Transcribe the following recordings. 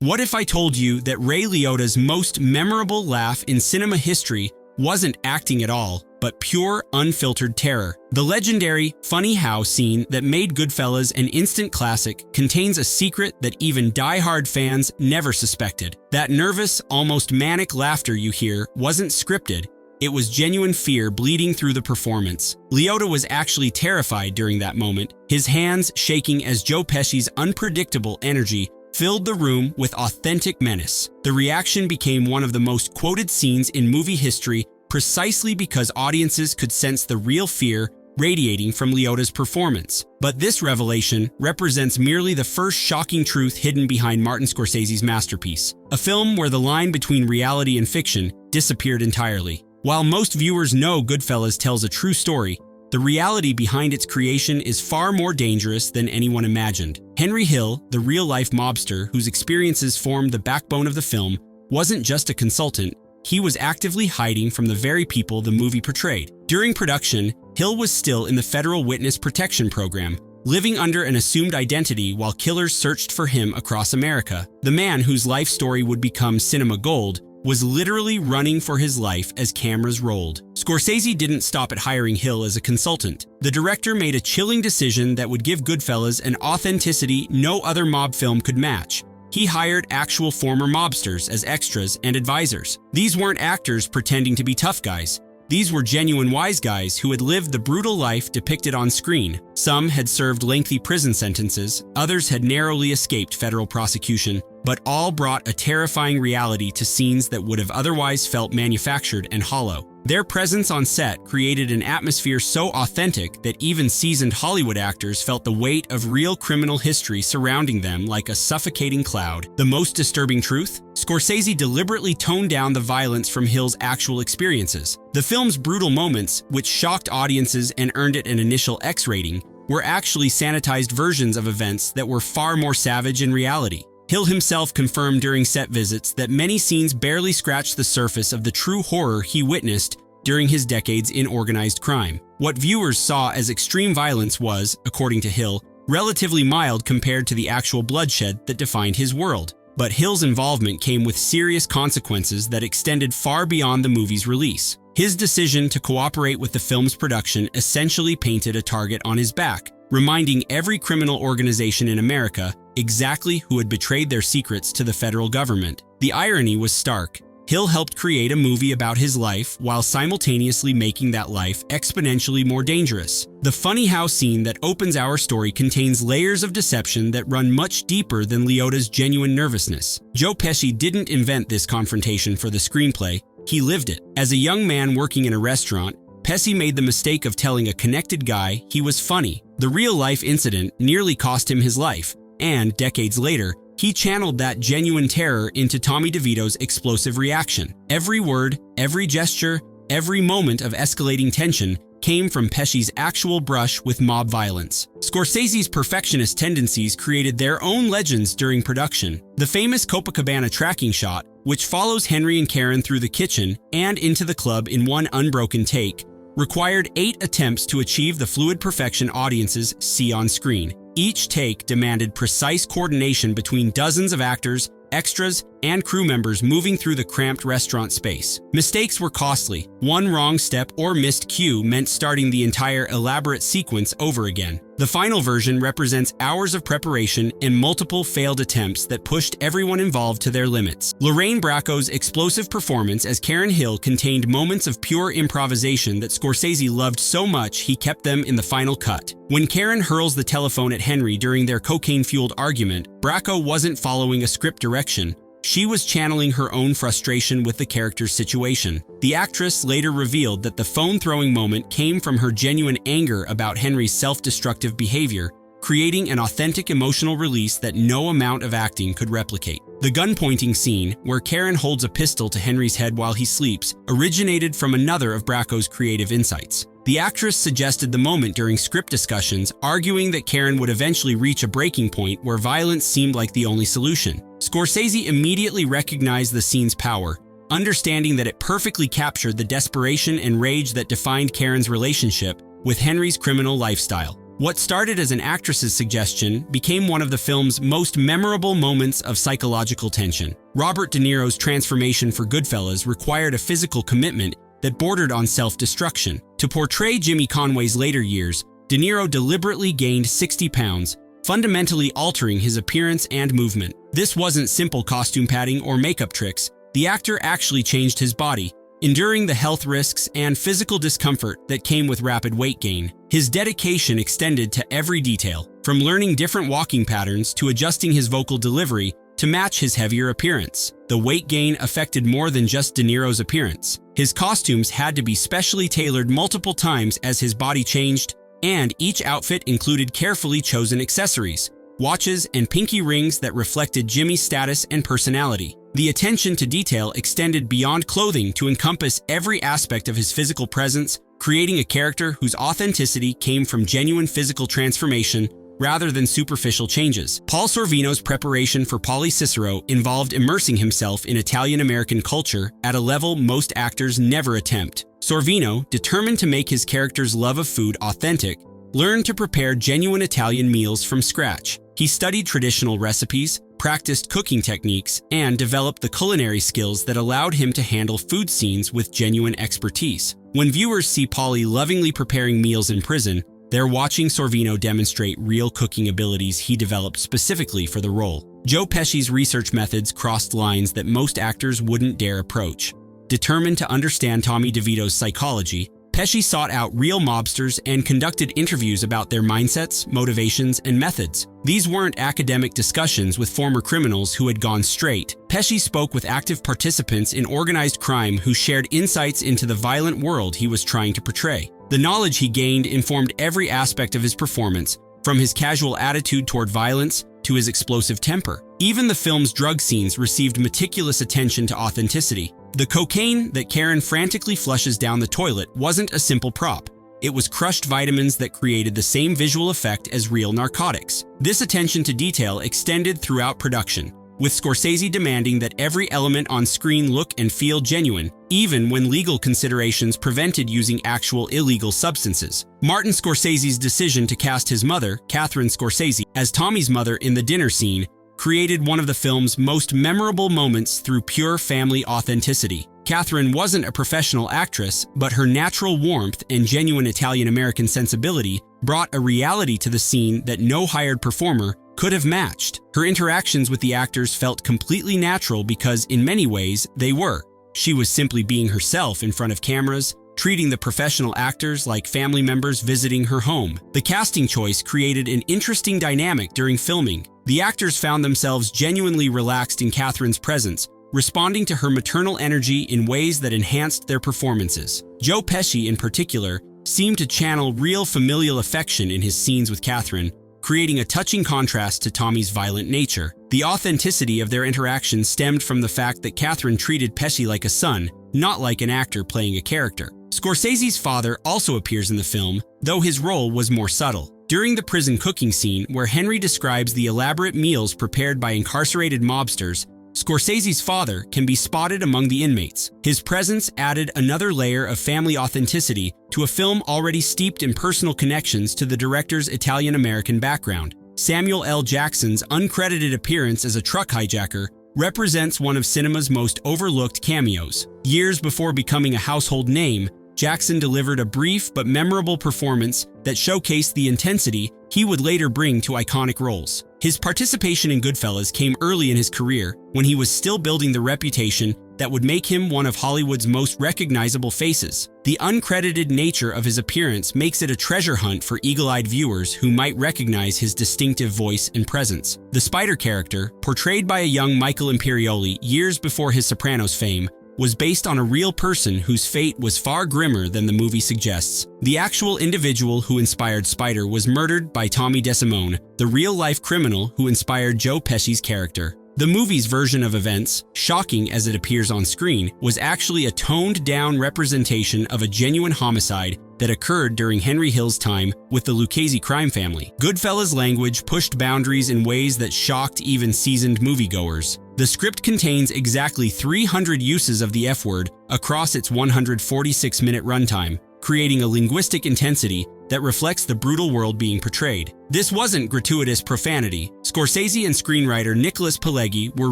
What if I told you that Ray Liotta's most memorable laugh in cinema history wasn't acting at all, but pure, unfiltered terror? The legendary funny how scene that made Goodfellas an instant classic contains a secret that even die-hard fans never suspected. That nervous, almost manic laughter you hear wasn't scripted. It was genuine fear bleeding through the performance. Leota was actually terrified during that moment, his hands shaking as Joe Pesci's unpredictable energy filled the room with authentic menace. The reaction became one of the most quoted scenes in movie history precisely because audiences could sense the real fear radiating from Leota's performance. But this revelation represents merely the first shocking truth hidden behind Martin Scorsese's masterpiece, a film where the line between reality and fiction disappeared entirely. While most viewers know Goodfellas tells a true story, the reality behind its creation is far more dangerous than anyone imagined. Henry Hill, the real-life mobster whose experiences formed the backbone of the film, wasn't just a consultant. He was actively hiding from the very people the movie portrayed. During production, Hill was still in the Federal Witness Protection Program, living under an assumed identity while killers searched for him across America. The man whose life story would become cinema gold was literally running for his life as cameras rolled. Scorsese didn't stop at hiring Hill as a consultant. The director made a chilling decision that would give Goodfellas an authenticity no other mob film could match. He hired actual former mobsters as extras and advisors. These weren't actors pretending to be tough guys. These were genuine wise guys who had lived the brutal life depicted on screen. Some had served lengthy prison sentences, others had narrowly escaped federal prosecution, but all brought a terrifying reality to scenes that would have otherwise felt manufactured and hollow. Their presence on set created an atmosphere so authentic that even seasoned Hollywood actors felt the weight of real criminal history surrounding them like a suffocating cloud. The most disturbing truth? Scorsese deliberately toned down the violence from Hill's actual experiences. The film's brutal moments, which shocked audiences and earned it an initial X-rating, were actually sanitized versions of events that were far more savage in reality. Hill himself confirmed during set visits that many scenes barely scratched the surface of the true horror he witnessed during his decades in organized crime. What viewers saw as extreme violence was, according to Hill, relatively mild compared to the actual bloodshed that defined his world. But Hill's involvement came with serious consequences that extended far beyond the movie's release. His decision to cooperate with the film's production essentially painted a target on his back, reminding every criminal organization in America exactly who had betrayed their secrets to the federal government. The irony was stark. Hill helped create a movie about his life while simultaneously making that life exponentially more dangerous. The funny how scene that opens our story contains layers of deception that run much deeper than Leota's genuine nervousness. Joe Pesci didn't invent this confrontation for the screenplay, he lived it. As a young man working in a restaurant, Pesci made the mistake of telling a connected guy he was funny. The real-life incident nearly cost him his life, and decades later, he channeled that genuine terror into Tommy DeVito's explosive reaction. Every word, every gesture, every moment of escalating tension came from Pesci's actual brush with mob violence. Scorsese's perfectionist tendencies created their own legends during production. The famous Copacabana tracking shot, which follows Henry and Karen through the kitchen and into the club in one unbroken take, required 8 attempts to achieve the fluid perfection audiences see on screen. Each take demanded precise coordination between dozens of actors, extras, and crew members moving through the cramped restaurant space. Mistakes were costly. One wrong step or missed cue meant starting the entire elaborate sequence over again. The final version represents hours of preparation and multiple failed attempts that pushed everyone involved to their limits. Lorraine Bracco's explosive performance as Karen Hill contained moments of pure improvisation that Scorsese loved so much he kept them in the final cut. When Karen hurls the telephone at Henry during their cocaine-fueled argument, Bracco wasn't following a script direction. She was channeling her own frustration with the character's situation. The actress later revealed that the phone-throwing moment came from her genuine anger about Henry's self-destructive behavior, creating an authentic emotional release that no amount of acting could replicate. The gun-pointing scene, where Karen holds a pistol to Henry's head while he sleeps, originated from another of Bracco's creative insights. The actress suggested the moment during script discussions, arguing that Karen would eventually reach a breaking point where violence seemed like the only solution. Scorsese immediately recognized the scene's power, understanding that it perfectly captured the desperation and rage that defined Karen's relationship with Henry's criminal lifestyle. What started as an actress's suggestion became one of the film's most memorable moments of psychological tension. Robert De Niro's transformation for Goodfellas required a physical commitment that bordered on self-destruction. To portray Jimmy Conway's later years, De Niro deliberately gained 60 pounds, fundamentally altering his appearance and movement. This wasn't simple costume padding or makeup tricks. The actor actually changed his body, enduring the health risks and physical discomfort that came with rapid weight gain. His dedication extended to every detail, from learning different walking patterns to adjusting his vocal delivery to match his heavier appearance. The weight gain affected more than just De Niro's appearance. His costumes had to be specially tailored multiple times as his body changed, and each outfit included carefully chosen accessories, watches, and pinky rings that reflected Jimmy's status and personality. The attention to detail extended beyond clothing to encompass every aspect of his physical presence, creating a character whose authenticity came from genuine physical transformation rather than superficial changes. Paul Sorvino's preparation for Paulie Cicero involved immersing himself in Italian-American culture at a level most actors never attempt. Sorvino, determined to make his character's love of food authentic, learned to prepare genuine Italian meals from scratch. He studied traditional recipes, practiced cooking techniques, and developed the culinary skills that allowed him to handle food scenes with genuine expertise. When viewers see Paulie lovingly preparing meals in prison, they're watching Sorvino demonstrate real cooking abilities he developed specifically for the role. Joe Pesci's research methods crossed lines that most actors wouldn't dare approach. Determined to understand Tommy DeVito's psychology, Pesci sought out real mobsters and conducted interviews about their mindsets, motivations, and methods. These weren't academic discussions with former criminals who had gone straight. Pesci spoke with active participants in organized crime who shared insights into the violent world he was trying to portray. The knowledge he gained informed every aspect of his performance, from his casual attitude toward violence to his explosive temper. Even the film's drug scenes received meticulous attention to authenticity. The cocaine that Karen frantically flushes down the toilet wasn't a simple prop. It was crushed vitamins that created the same visual effect as real narcotics. This attention to detail extended throughout production, with Scorsese demanding that every element on screen look and feel genuine, even when legal considerations prevented using actual illegal substances. Martin Scorsese's decision to cast his mother, Catherine Scorsese, as Tommy's mother in the dinner scene created one of the film's most memorable moments through pure family authenticity. Catherine wasn't a professional actress, but her natural warmth and genuine Italian-American sensibility brought a reality to the scene that no hired performer could have matched. Her interactions with the actors felt completely natural because, in many ways, they were. She was simply being herself in front of cameras, treating the professional actors like family members visiting her home. The casting choice created an interesting dynamic during filming. The actors found themselves genuinely relaxed in Catherine's presence, responding to her maternal energy in ways that enhanced their performances. Joe Pesci, in particular, seemed to channel real familial affection in his scenes with Catherine, creating a touching contrast to Tommy's violent nature. The authenticity of their interaction stemmed from the fact that Catherine treated Pesci like a son, not like an actor playing a character. Scorsese's father also appears in the film, though his role was more subtle. During the prison cooking scene, where Henry describes the elaborate meals prepared by incarcerated mobsters, Scorsese's father can be spotted among the inmates. His presence added another layer of family authenticity to a film already steeped in personal connections to the director's Italian-American background. Samuel L. Jackson's uncredited appearance as a truck hijacker represents one of cinema's most overlooked cameos. Years before becoming a household name, Jackson delivered a brief but memorable performance that showcased the intensity he would later bring to iconic roles. His participation in Goodfellas came early in his career, when he was still building the reputation that would make him one of Hollywood's most recognizable faces. The uncredited nature of his appearance makes it a treasure hunt for eagle-eyed viewers who might recognize his distinctive voice and presence. The Spider character, portrayed by a young Michael Imperioli years before his Sopranos fame, was based on a real person whose fate was far grimmer than the movie suggests. The actual individual who inspired Spider was murdered by Tommy DeSimone, the real-life criminal who inspired Joe Pesci's character. The movie's version of events, shocking as it appears on screen, was actually a toned-down representation of a genuine homicide that occurred during Henry Hill's time with the Lucchese crime family. Goodfellas' language pushed boundaries in ways that shocked even seasoned moviegoers. The script contains exactly 300 uses of the F-word across its 146-minute runtime, creating a linguistic intensity that reflects the brutal world being portrayed. This wasn't gratuitous profanity. Scorsese and screenwriter Nicholas Pileggi were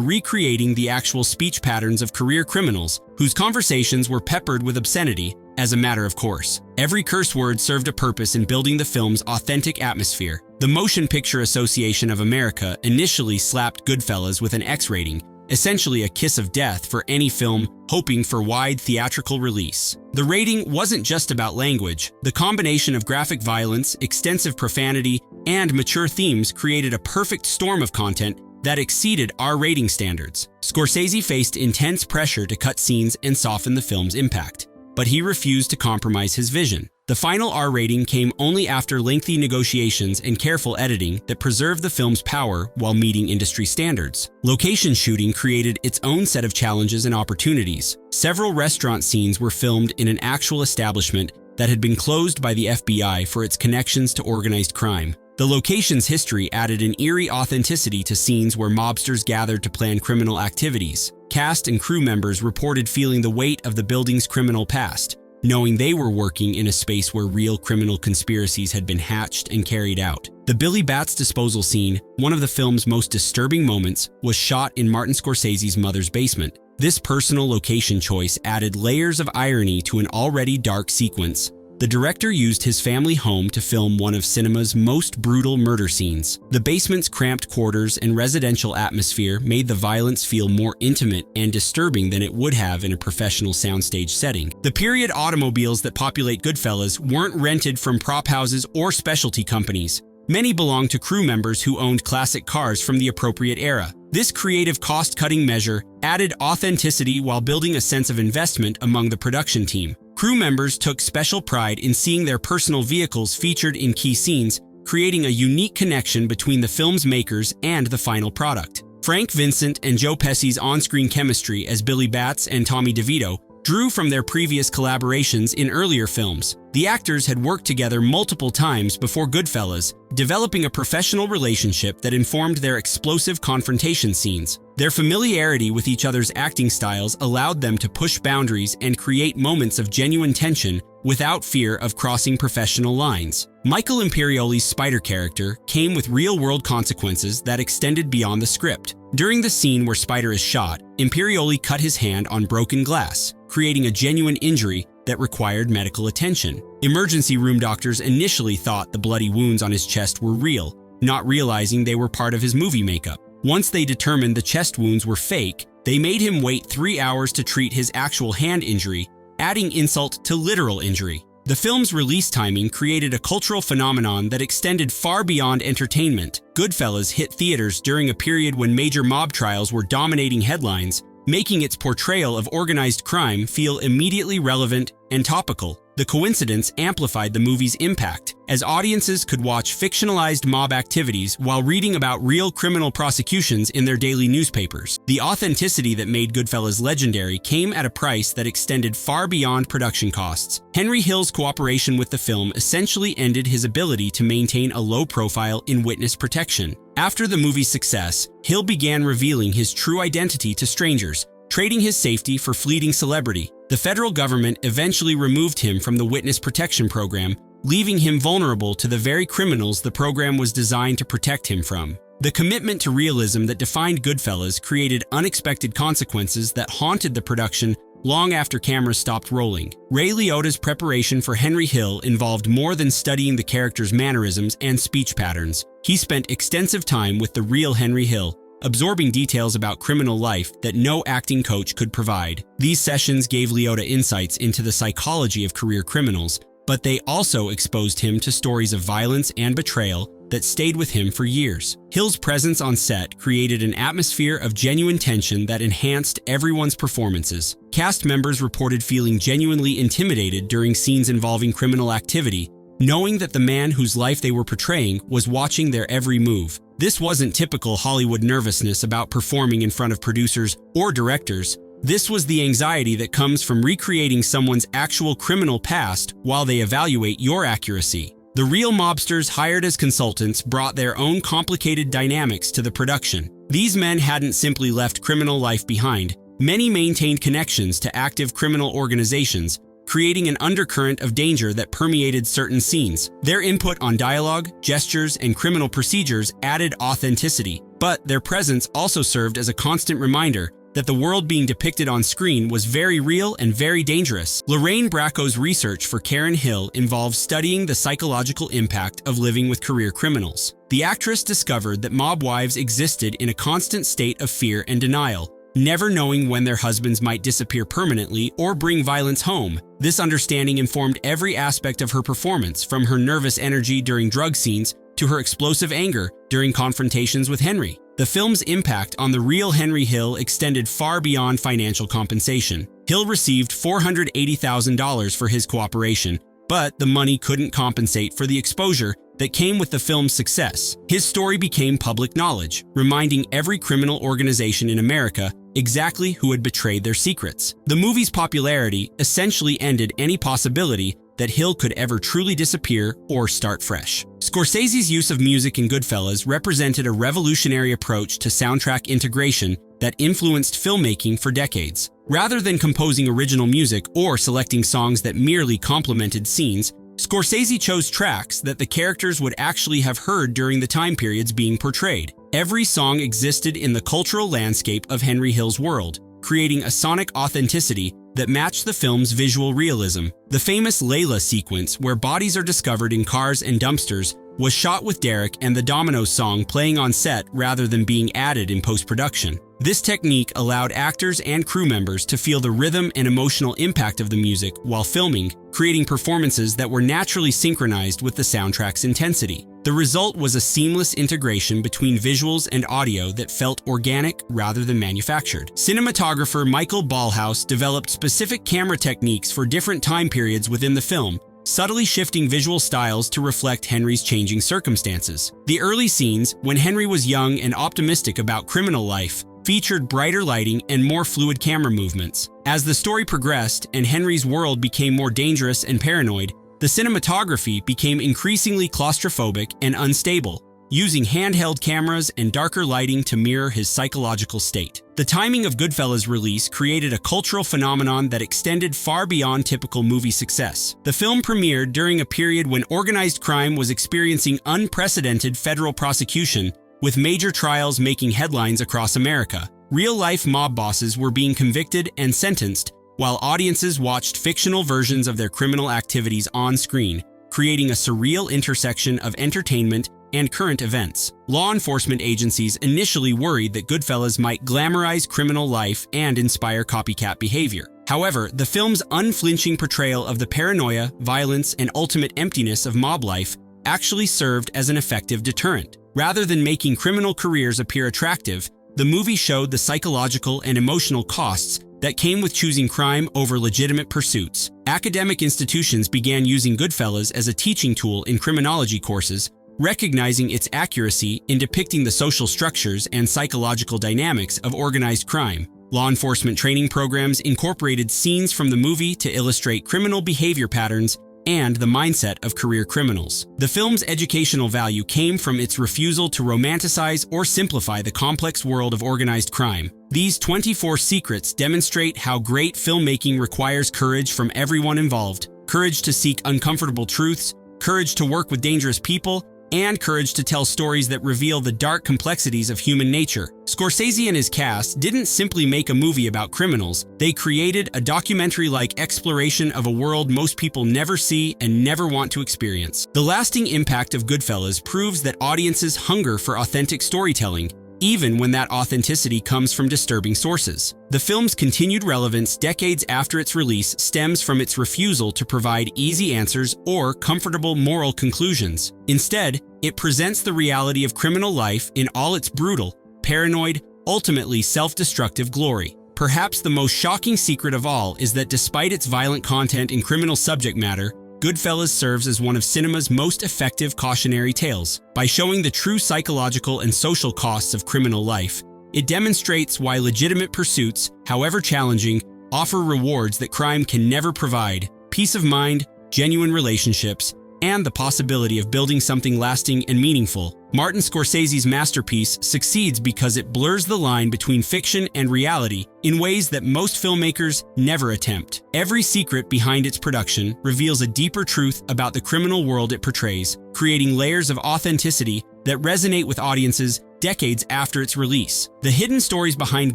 recreating the actual speech patterns of career criminals, whose conversations were peppered with obscenity as a matter of course. Every curse word served a purpose in building the film's authentic atmosphere. The Motion Picture Association of America initially slapped Goodfellas with an X rating, essentially a kiss of death for any film hoping for wide theatrical release. The rating wasn't just about language. The combination of graphic violence, extensive profanity, and mature themes created a perfect storm of content that exceeded R rating standards. Scorsese faced intense pressure to cut scenes and soften the film's impact, but he refused to compromise his vision. The final R rating came only after lengthy negotiations and careful editing that preserved the film's power while meeting industry standards. Location shooting created its own set of challenges and opportunities. Several restaurant scenes were filmed in an actual establishment that had been closed by the FBI for its connections to organized crime. The location's history added an eerie authenticity to scenes where mobsters gathered to plan criminal activities. Cast and crew members reported feeling the weight of the building's criminal past, knowing they were working in a space where real criminal conspiracies had been hatched and carried out. The Billy Bats disposal scene, one of the film's most disturbing moments, was shot in Martin Scorsese's mother's basement. This personal location choice added layers of irony to an already dark sequence. The director used his family home to film one of cinema's most brutal murder scenes. The basement's cramped quarters and residential atmosphere made the violence feel more intimate and disturbing than it would have in a professional soundstage setting. The period automobiles that populate Goodfellas weren't rented from prop houses or specialty companies. Many belonged to crew members who owned classic cars from the appropriate era. This creative cost-cutting measure added authenticity while building a sense of investment among the production team. Crew members took special pride in seeing their personal vehicles featured in key scenes, creating a unique connection between the film's makers and the final product. Frank Vincent and Joe Pesci's on-screen chemistry as Billy Bats and Tommy DeVito drew from their previous collaborations in earlier films. The actors had worked together multiple times before Goodfellas, developing a professional relationship that informed their explosive confrontation scenes. Their familiarity with each other's acting styles allowed them to push boundaries and create moments of genuine tension without fear of crossing professional lines. Michael Imperioli's Spider character came with real-world consequences that extended beyond the script. During the scene where Spider is shot, Imperioli cut his hand on broken glass, creating a genuine injury that required medical attention. Emergency room doctors initially thought the bloody wounds on his chest were real, not realizing they were part of his movie makeup. Once they determined the chest wounds were fake, they made him wait 3 hours to treat his actual hand injury, adding insult to literal injury. The film's release timing created a cultural phenomenon that extended far beyond entertainment. Goodfellas hit theaters during a period when major mob trials were dominating headlines, making its portrayal of organized crime feel immediately relevant and topical. The coincidence amplified the movie's impact, as audiences could watch fictionalized mob activities while reading about real criminal prosecutions in their daily newspapers. The authenticity that made Goodfellas legendary came at a price that extended far beyond production costs. Henry Hill's cooperation with the film essentially ended his ability to maintain a low profile in witness protection. After the movie's success, Hill began revealing his true identity to strangers, trading his safety for fleeting celebrity. The federal government eventually removed him from the witness protection program, leaving him vulnerable to the very criminals the program was designed to protect him from. The commitment to realism that defined Goodfellas created unexpected consequences that haunted the production long after cameras stopped rolling. Ray Liotta's preparation for Henry Hill involved more than studying the character's mannerisms and speech patterns. He spent extensive time with the real Henry Hill, absorbing details about criminal life that no acting coach could provide. These sessions gave Leota insights into the psychology of career criminals, but they also exposed him to stories of violence and betrayal that stayed with him for years. Hill's presence on set created an atmosphere of genuine tension that enhanced everyone's performances. Cast members reported feeling genuinely intimidated during scenes involving criminal activity, knowing that the man whose life they were portraying was watching their every move. This wasn't typical Hollywood nervousness about performing in front of producers or directors. This was the anxiety that comes from recreating someone's actual criminal past while they evaluate your accuracy. The real mobsters hired as consultants brought their own complicated dynamics to the production. These men hadn't simply left criminal life behind. Many maintained connections to active criminal organizations, creating an undercurrent of danger that permeated certain scenes. Their input on dialogue, gestures, and criminal procedures added authenticity, but their presence also served as a constant reminder that the world being depicted on screen was very real and very dangerous. Lorraine Bracco's research for Karen Hill involves studying the psychological impact of living with career criminals. The actress discovered that mob wives existed in a constant state of fear and denial, never knowing when their husbands might disappear permanently or bring violence home. This understanding informed every aspect of her performance, from her nervous energy during drug scenes to her explosive anger during confrontations with Henry. The film's impact on the real Henry Hill extended far beyond financial compensation. Hill received $480,000 for his cooperation, but the money couldn't compensate for the exposure that came with the film's success. His story became public knowledge, reminding every criminal organization in America exactly who had betrayed their secrets. The movie's popularity essentially ended any possibility that Hill could ever truly disappear or start fresh. Scorsese's use of music in Goodfellas represented a revolutionary approach to soundtrack integration that influenced filmmaking for decades. Rather than composing original music or selecting songs that merely complemented scenes, Scorsese chose tracks that the characters would actually have heard during the time periods being portrayed. Every song existed in the cultural landscape of Henry Hill's world, creating a sonic authenticity that matched the film's visual realism. The famous Layla sequence, where bodies are discovered in cars and dumpsters, was shot with Derek and the Dominoes song playing on set rather than being added in post-production. This technique allowed actors and crew members to feel the rhythm and emotional impact of the music while filming, creating performances that were naturally synchronized with the soundtrack's intensity. The result was a seamless integration between visuals and audio that felt organic rather than manufactured. Cinematographer Michael Ballhaus developed specific camera techniques for different time periods within the film, subtly shifting visual styles to reflect Henry's changing circumstances. The early scenes, when Henry was young and optimistic about criminal life, featured brighter lighting and more fluid camera movements. As the story progressed and Henry's world became more dangerous and paranoid, the cinematography became increasingly claustrophobic and unstable, using handheld cameras and darker lighting to mirror his psychological state. The timing of Goodfellas' release created a cultural phenomenon that extended far beyond typical movie success. The film premiered during a period when organized crime was experiencing unprecedented federal prosecution, with major trials making headlines across America. Real-life mob bosses were being convicted and sentenced, while audiences watched fictional versions of their criminal activities on screen, creating a surreal intersection of entertainment and current events. Law enforcement agencies initially worried that Goodfellas might glamorize criminal life and inspire copycat behavior. However, the film's unflinching portrayal of the paranoia, violence, and ultimate emptiness of mob life actually served as an effective deterrent. Rather than making criminal careers appear attractive, the movie showed the psychological and emotional costs that came with choosing crime over legitimate pursuits. Academic institutions began using Goodfellas as a teaching tool in criminology courses, recognizing its accuracy in depicting the social structures and psychological dynamics of organized crime. Law enforcement training programs incorporated scenes from the movie to illustrate criminal behavior patterns and the mindset of career criminals. The film's educational value came from its refusal to romanticize or simplify the complex world of organized crime. These 24 secrets demonstrate how great filmmaking requires courage from everyone involved: courage to seek uncomfortable truths, courage to work with dangerous people, and courage to tell stories that reveal the dark complexities of human nature. Scorsese and his cast didn't simply make a movie about criminals, they created a documentary-like exploration of a world most people never see and never want to experience. The lasting impact of Goodfellas proves that audiences hunger for authentic storytelling, even when that authenticity comes from disturbing sources. The film's continued relevance decades after its release stems from its refusal to provide easy answers or comfortable moral conclusions. Instead, it presents the reality of criminal life in all its brutal, paranoid, ultimately self-destructive glory. Perhaps the most shocking secret of all is that despite its violent content and criminal subject matter, Goodfellas serves as one of cinema's most effective cautionary tales. By showing the true psychological and social costs of criminal life, it demonstrates why legitimate pursuits, however challenging, offer rewards that crime can never provide: peace of mind, genuine relationships, and the possibility of building something lasting and meaningful. Martin Scorsese's masterpiece succeeds because it blurs the line between fiction and reality in ways that most filmmakers never attempt. Every secret behind its production reveals a deeper truth about the criminal world it portrays, creating layers of authenticity that resonate with audiences decades after its release. The hidden stories behind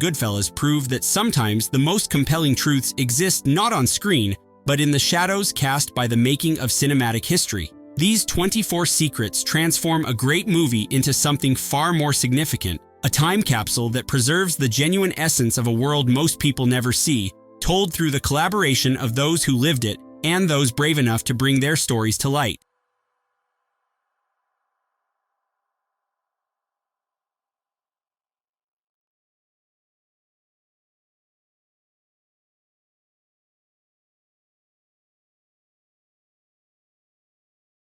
Goodfellas prove that sometimes the most compelling truths exist not on screen, but in the shadows cast by the making of cinematic history. These 24 secrets transform a great movie into something far more significant, a time capsule that preserves the genuine essence of a world most people never see, told through the collaboration of those who lived it and those brave enough to bring their stories to light.